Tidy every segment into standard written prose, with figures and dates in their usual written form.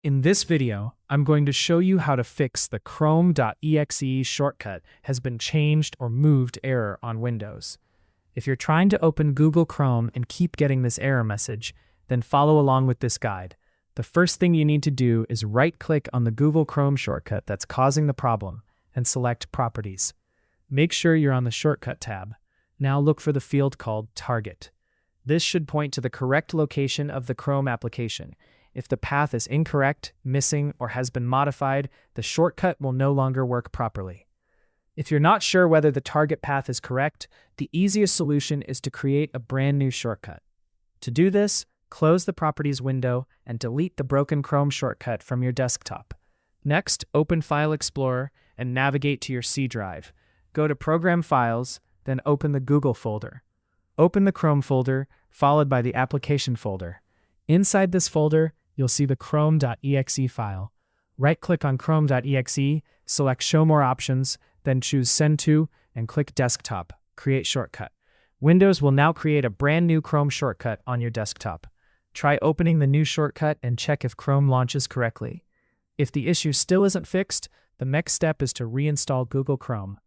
In this video, I'm going to show you how to fix the chrome.exe shortcut has been changed or moved error on Windows. If you're trying to open Google Chrome and keep getting this error message, then follow along with this guide. The first thing you need to do is right-click on the Google Chrome shortcut that's causing the problem and select Properties. Make sure you're on the Shortcut tab. Now look for the field called Target. This should point to the correct location of the Chrome application. If the path is incorrect, missing, or has been modified, the shortcut will no longer work properly. If you're not sure whether the target path is correct, the easiest solution is to create a brand new shortcut. To do this, close the Properties window and delete the broken Chrome shortcut from your desktop. Next, open File Explorer and navigate to your C drive. Go to Program Files, then open the Google folder. Open the Chrome folder, followed by the Application folder. Inside this folder, you'll see the chrome.exe file. Right-click on chrome.exe, select Show More Options, then choose Send To, and click Desktop, Create Shortcut. Windows will now create a brand new Chrome shortcut on your desktop. Try opening the new shortcut and check if Chrome launches correctly. If the issue still isn't fixed, the next step is to reinstall Google Chrome.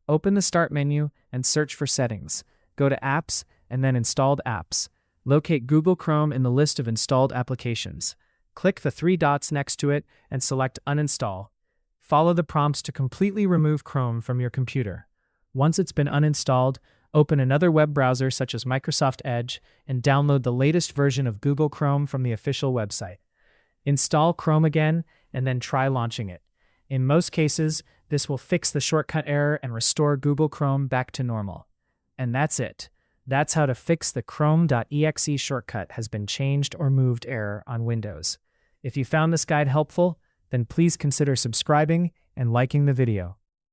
Open the Start menu and search for Settings. Go to Apps and then Installed Apps. Locate Google Chrome in the list of installed applications. Click the three dots next to it and select Uninstall. Follow the prompts to completely remove Chrome from your computer. Once it's been uninstalled, open another web browser such as Microsoft Edge and download the latest version of Google Chrome from the official website. Install Chrome again and then try launching it. In most cases, this will fix the shortcut error and restore Google Chrome back to normal. And that's it. That's how to fix the chrome.exe shortcut has been changed or moved error on Windows. If you found this guide helpful, then please consider subscribing and liking the video.